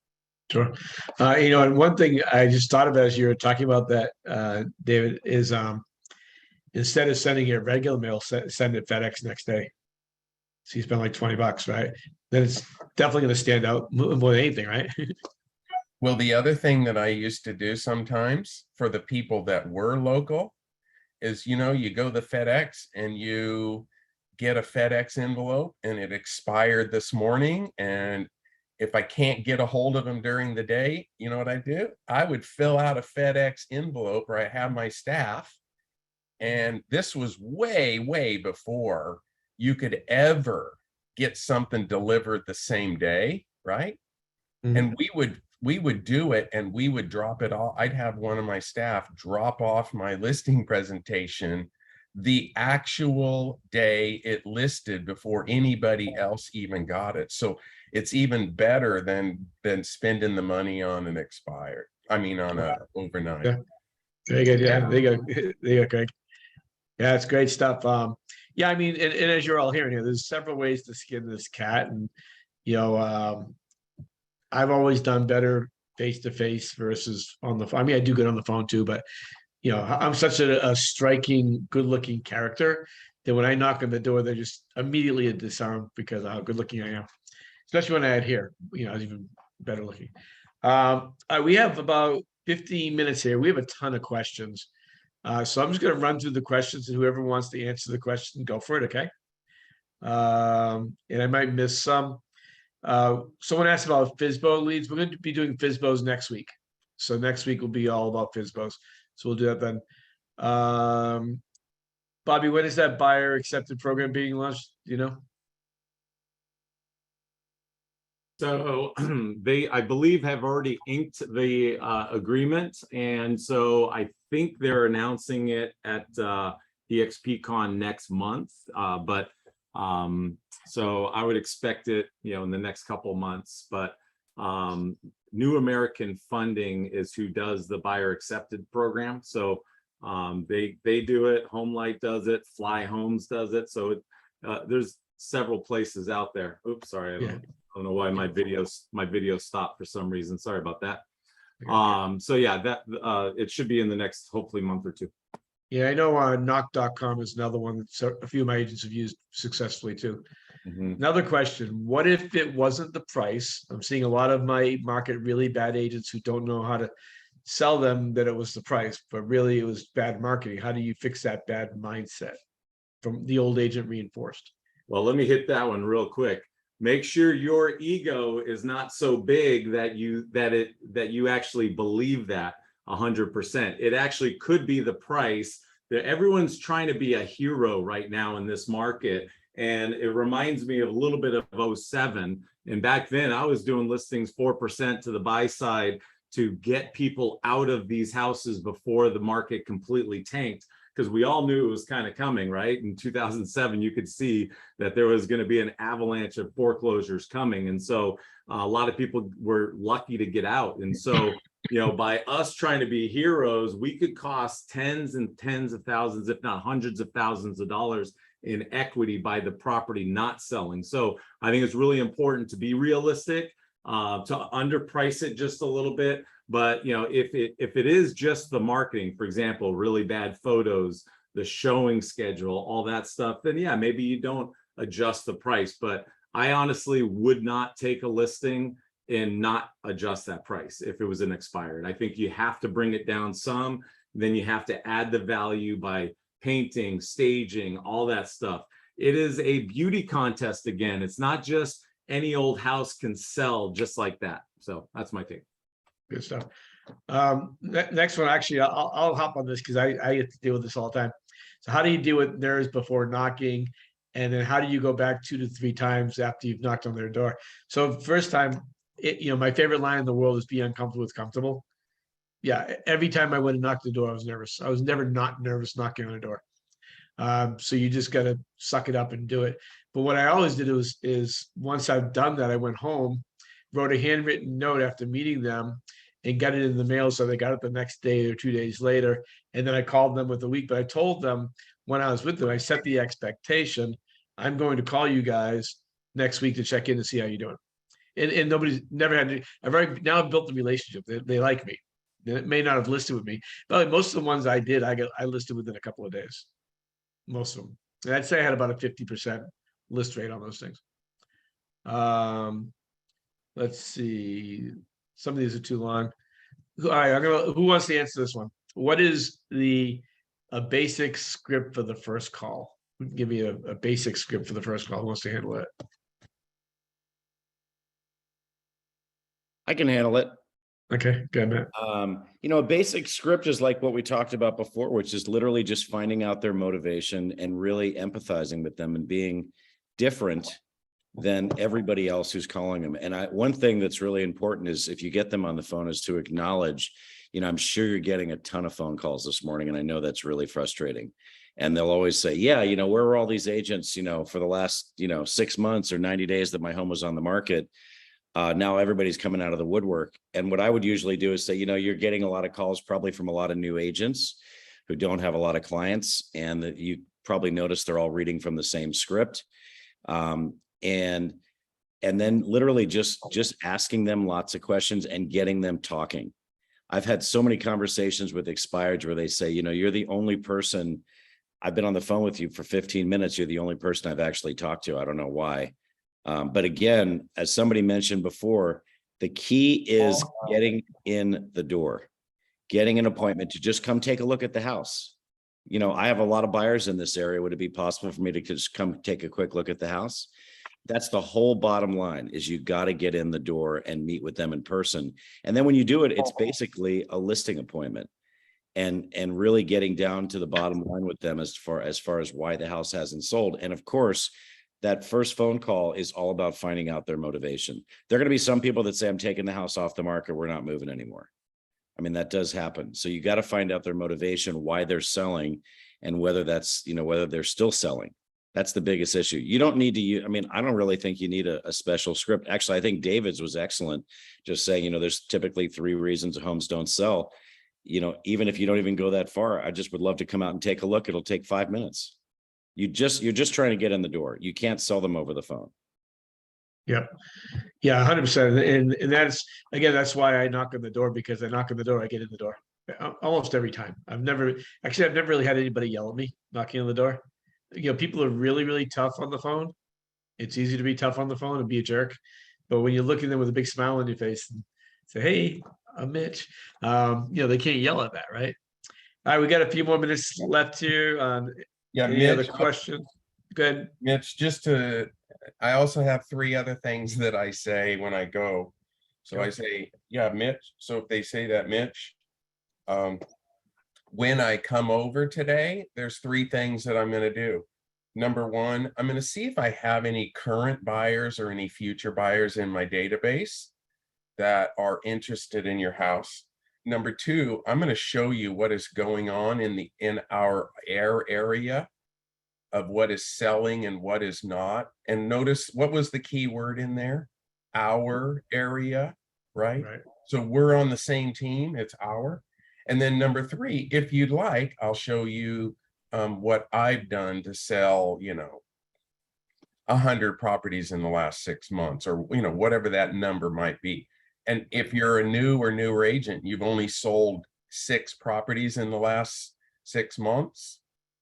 Sure. And one thing I just thought of as you were talking about that, David, is instead of sending it regular mail, send it FedEx next day. So you spend like $20, right? Then it's definitely going to stand out more than anything, right? Well, the other thing that I used to do sometimes for the people that were local is, you go to FedEx and you get a FedEx envelope and it expired this morning. And if I can't get a hold of them during the day, you know what I do? I would fill out a FedEx envelope where I have my staff. And this was way, way before you could ever get something delivered the same day, right? Mhm. And we would do it and we would drop it off. I'd have one of my staff drop off my listing presentation the actual day it listed before anybody else even got it. So it's even better than spending the money on an expired. I mean, on a overnight. Yeah. Very good. Yeah, there you go. There you go, Craig. Yeah, it's great stuff. Yeah, I mean, and as you're all hearing here, there's several ways to skin this cat, and I've always done better face to face versus on the phone. I mean, I do good on the phone too, but I'm such a striking, good looking character that when I knock on the door, they're just immediately a disarm because of how good looking I am. Especially when I had hair, I was even better looking. We have about 15 minutes here. We have a ton of questions. So I'm just going to run through the questions, and whoever wants to answer the question, go for it. Okay. And I might miss some. Someone asked about Fsbo leads. We're going to be doing Fsbos next week. So next week will be all about Fsbos. So we'll do that then. Bobby, when is that buyer accepted program being launched? Do you know? So they, I believe, have already inked the agreement. And so I think they're announcing it at EXPCon next month. So I would expect it, in the next couple months. But New American Funding is who does the buyer accepted program. So they do it. Homelight does it. Fly Homes does it. So there's several places out there. Oops, sorry. I don't know why my video stopped for some reason. Sorry about that. So yeah, that it should be in the next, hopefully, month or two. Yeah, I know knock.com is another one that a few of my agents have used successfully too. Mm-hmm. Another question, what if it wasn't the price? I'm seeing a lot of my market really bad agents who don't know how to sell them that it was the price, but really it was bad marketing. How do you fix that bad mindset from the old agent reinforced? Well, let me hit that one real quick. Make sure your ego is not so big that you actually believe that 100%. It actually could be the price. That everyone's trying to be a hero right now in this market. And it reminds me of a little bit of 07. And back then I was doing listings 4% to the buy side to get people out of these houses before the market completely tanked. Because we all knew it was kind of coming, right? In 2007, you could see that there was going to be an avalanche of foreclosures coming. And so a lot of people were lucky to get out. And so, by us trying to be heroes, we could cost tens and tens of thousands, if not hundreds of thousands of dollars in equity by the property not selling. So I think it's really important to be realistic, to underprice it just a little bit. But if it is just the marketing, for example, really bad photos, the showing schedule, all that stuff, then yeah, maybe you don't adjust the price. But I honestly would not take a listing and not adjust that price if it was an expired. I think you have to bring it down some, then you have to add the value by painting, staging, all that stuff. It is a beauty contest again. It's not just any old house can sell just like that. So that's my take. Good stuff. Next one, actually, I'll hop on this because I get to deal with this all the time. So how do you deal with nerves before knocking? And then how do you go back 2 to 3 times after you've knocked on their door? So first time, my favorite line in the world is be uncomfortable with comfortable. Yeah, every time I went and knocked the door, I was nervous. I was never not nervous knocking on a door. So you just got to suck it up and do it. But what I always did is once I've done that, I went home, wrote a handwritten note after meeting them, and got it in the mail. So they got it the next day or 2 days later. And then I called them with a week, but I told them when I was with them, I set the expectation. I'm going to call you guys next week to check in to see how you're doing. And nobody's never had, I've already now built the relationship. They like me. They may not have listed with me, but most of the ones I did, I listed within a couple of days. Most of them. And I'd say I had about a 50% list rate on those things. Let's see. Some of these are too long. All right, who wants to answer this one? What is a basic script for the first call? Give me a basic script for the first call. Who wants to handle it? I can handle it. Okay, good, Matt. A basic script is like what we talked about before, which is literally just finding out their motivation and really empathizing with them and being different than everybody else who's calling them. And one thing that's really important is if you get them on the phone is to acknowledge, I'm sure you're getting a ton of phone calls this morning, and I know that's really frustrating. And they'll always say, yeah, where were all these agents, for the last, 6 months or 90 days that my home was on the market? Now everybody's coming out of the woodwork. And what I would usually do is say, you're getting a lot of calls probably from a lot of new agents who don't have a lot of clients, and that you probably notice they're all reading from the same script. And then literally just asking them lots of questions and getting them talking. I've had so many conversations with expireds where they say, you're the only person, I've been on the phone with you for 15 minutes. You're the only person I've actually talked to. I don't know why. But again, as somebody mentioned before, the key is getting in the door, getting an appointment to just come take a look at the house. I have a lot of buyers in this area. Would it be possible for me to just come take a quick look at the house? That's the whole bottom line, is you got to get in the door and meet with them in person. And then when you do it, it's basically a listing appointment, and really getting down to the bottom line with them as far as why the house hasn't sold. And of course, that first phone call is all about finding out their motivation. There are going to be some people that say, I'm taking the house off the market, we're not moving anymore. I mean, that does happen. So you got to find out their motivation, why they're selling, and whether that's, whether they're still selling. That's the biggest issue. You don't need to use, I don't really think you need a special script. Actually, I think David's was excellent. Just saying, there's typically 3 reasons homes don't sell. Even if you don't even go that far, I just would love to come out and take a look. It'll take 5 minutes. You're just trying to get in the door. You can't sell them over the phone. Yep. Yeah, 100%. And that's why I knock on the door, because I knock on the door, I get in the door almost every time. I've never really had anybody yell at me knocking on the door. People are really, really tough on the phone. It's easy to be tough on the phone and be a jerk. But when you look at them with a big smile on your face and say, hey, I'm Mitch, they can't yell at that, right? All right, we got a few more minutes left here. Yeah, any Mitch, other questions? Go ahead. Mitch, I also have 3 other things that I say when I go. So I say, yeah, Mitch. So if they say that, Mitch, when I come over today, there's 3 things that I'm going to do. Number 1, I'm going to see if I have any current buyers or any future buyers in my database that are interested in your house. Number 2, I'm going to show you what is going on in our area of what is selling and what is not. And notice, what was the key word in there? Our area, right? So we're on the same team. It's our. And then number 3, if you'd like, I'll show you what I've done to sell, 100 properties in the last 6 months, or, whatever that number might be. And if you're a new or newer agent, you've only sold 6 properties in the last 6 months,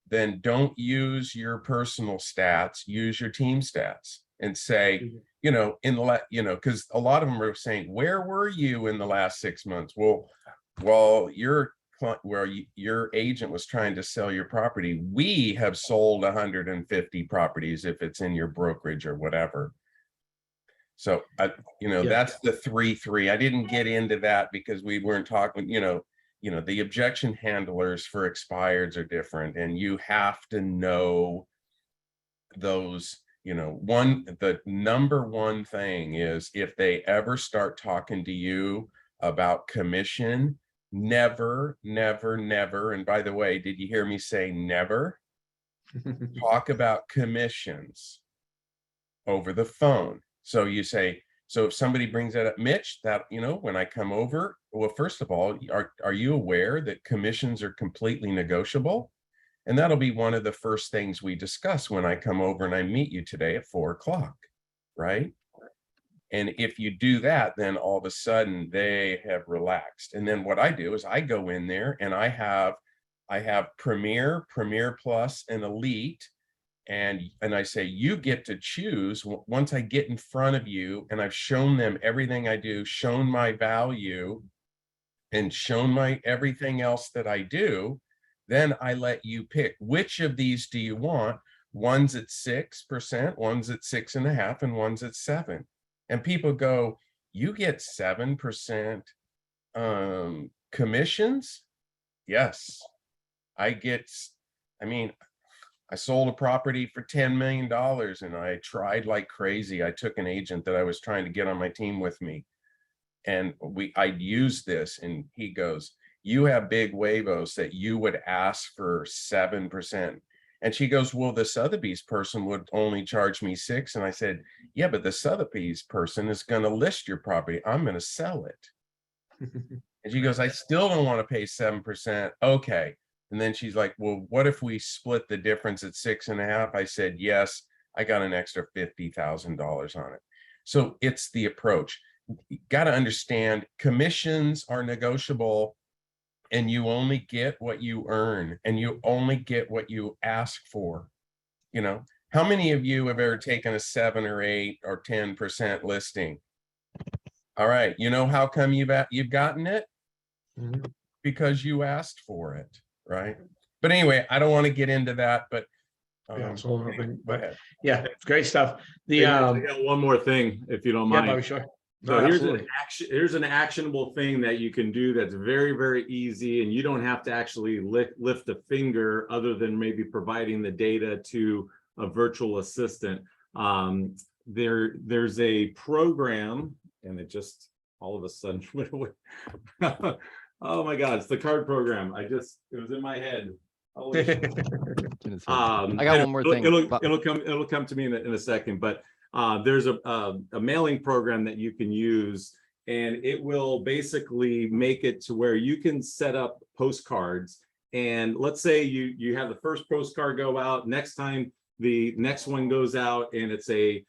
then don't use your personal stats, use your team stats, and say, because a lot of them are saying, where were you in the last 6 months? Well, your agent was trying to sell your property. We have sold 150 properties if it's in your brokerage or whatever. So, that's the 3-3. I didn't get into that because we weren't talking, the objection handlers for expireds are different, and you have to know those, the number 1 thing is, if they ever start talking to you about commission, never, and by the way, did you hear me say never? Talk about commissions over the phone. So you say, So if somebody brings that up, Mitch, that, when I come over, well, first of all, are you aware that commissions are completely negotiable? And that'll be one of the first things we discuss when I come over and I meet you today at 4 o'clock, right? And if you do that, then all of a sudden they have relaxed. And then what I do is I go in there and I have Premier, Premier Plus, and Elite. And I say, you get to choose. Once I get in front of you and I've shown them everything I do, shown my value, and shown my everything else that I do, then I let you pick which of these do you want. One's at 6%, one's at 6.5%, and one's at 7%. And people go, you get 7% commissions? Yes, I sold a property for $10 million and I tried like crazy. I took an agent that I was trying to get on my team with me. And I'd use this, and he goes, you have big huevos that you would ask for 7%. And she goes, well, the Sotheby's person would only charge me 6%. And I said, yeah, but the Sotheby's person is going to list your property. I'm going to sell it. And she goes, I still don't want to pay 7%. Okay. And then she's like, well, what if we split the difference at 6.5%? I said, yes, I got an extra $50,000 on it. So it's the approach. You got to understand, commissions are negotiable, and you only get what you earn, and you only get what you ask for. How many of you have ever taken a 7 or 8 or 10% listing? All right. How come you've gotten it? Because you asked for it. Right. But anyway, I don't want to get into that, but Yeah, it's a whole other thing, go but ahead. yeah, it's great stuff. I got one more thing, if you don't Yeah, mind. Bobby, sure. So No, here's an actionable thing that you can do that's very, very easy, and you don't have to actually lift a finger other than maybe providing the data to a virtual assistant. There's a program, and it just all of a sudden went away. Oh my God, it's the card program. It was in my head. Holy shit. I got one more thing. It'll come to me in a second, but there's a mailing program that you can use, and it will basically make it to where you can set up postcards. And let's say you have the first postcard go out, next time the next one goes out, and it's a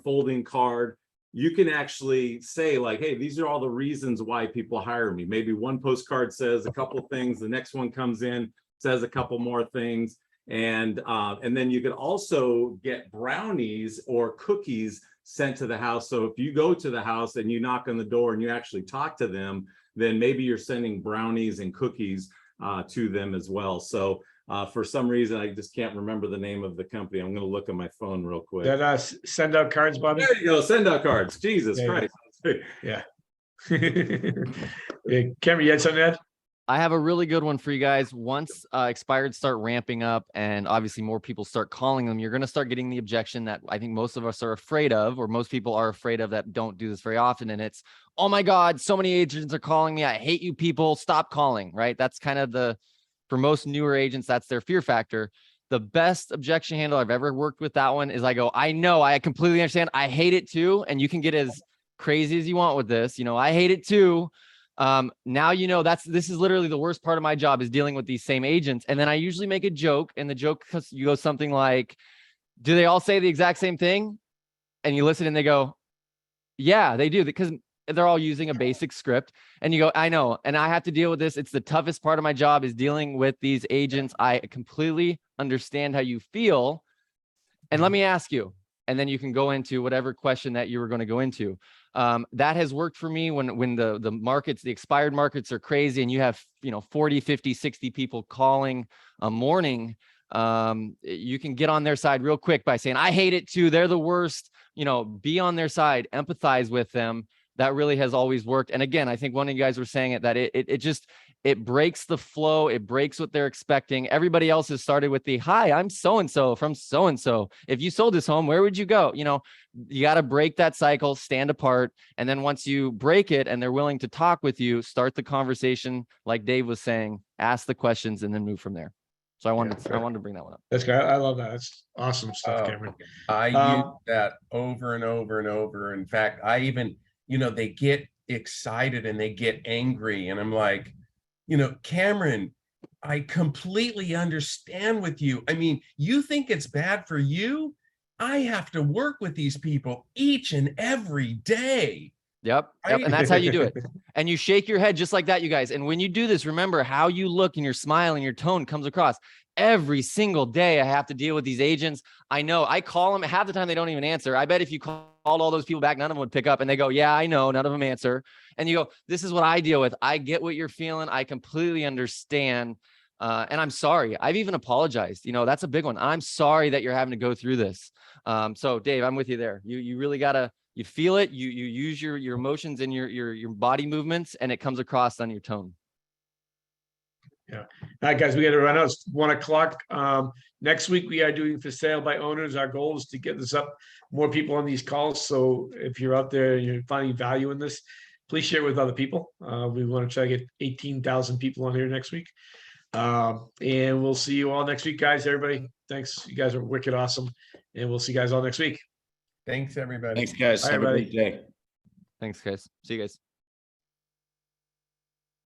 folding card. You can actually say like, hey, these are all the reasons why people hire me. Maybe one postcard says a couple things, the next one comes in, says a couple more things. And then you can also get brownies or cookies sent to the house. So if you go to the house and you knock on the door and you actually talk to them, then maybe you're sending brownies and cookies to them as well. So for some reason, I just can't remember the name of the company. I'm going to look at my phone real quick. That send out cards, Bobby. There you go, send out cards. Jesus Christ. Yeah. Cameron, you had something to add? I have a really good one for you guys. Once expired start ramping up, and obviously more people start calling them, you're going to start getting the objection that I think most of us are afraid of, or most people are afraid of that don't do this very often. And it's, oh my God, so many agents are calling me. I hate you people. Stop calling, right? That's kind of for most newer agents, that's their fear factor. The best objection handle I've ever worked with, that one is I go, I know, I completely understand. I hate it too. And you can get as crazy as you want with this. I hate it too. Now, this is literally the worst part of my job, is dealing with these same agents. And then I usually make a joke, and the joke goes something like, do they all say the exact same thing? And you listen and they go, yeah, they do, because they're all using a basic script. And you go, I know, and I have to deal with this. It's the toughest part of my job, is dealing with these agents. I completely understand how you feel. And let me ask you, and then you can go into whatever question that you were going to go into. That has worked for me when the markets, the expired markets are crazy, and you have 40, 50, 60 people calling a morning. You can get on their side real quick by saying, I hate it too, they're the worst. Be on their side, empathize with them. That really has always worked. And again, I think one of you guys were saying it, that it breaks the flow. It breaks what they're expecting. Everybody else has started with the, hi, I'm so-and-so from so-and-so. If you sold this home, where would you go? You got to break that cycle, stand apart. And then once you break it and they're willing to talk with you, start the conversation. Like Dave was saying, ask the questions and then move from there. So I wanted sure. to bring that one up. That's great. I love that. That's awesome stuff, Cameron. I use Um, that over and over and over. In fact, I even, they get excited and they get angry. And I'm like, Cameron, I completely understand with you. I mean, you think it's bad for you? I have to work with these people each and every day. Yep. Right? And that's how you do it. And you shake your head just like that, you guys. And when you do this, remember how you look and your smile and your tone comes across. Every single day I have to deal with these agents. I know I call them half the time. They don't even answer. I bet if you called all those people back, none of them would pick up, and they go, yeah, I know. None of them answer. And you go, this is what I deal with. I get what you're feeling. I completely understand. And I'm sorry. I've even apologized. That's a big one. I'm sorry that you're having to go through this. So Dave, I'm with you there. You really gotta, you feel it. You use your emotions and your body movements, and it comes across on your tone. Yeah. All right, guys, we got to run out. It's 1 o'clock. Next week we are doing for sale by owners. Our goal is to get this up, more people on these calls. So if you're out there and you're finding value in this, please share it with other people. We want to try to get 18,000 people on here next week. And we'll see you all next week, guys. Everybody, thanks. You guys are wicked awesome. And we'll see you guys all next week. Thanks, everybody. Thanks, guys. Bye, Have a everybody. great day. Thanks, guys. See you guys.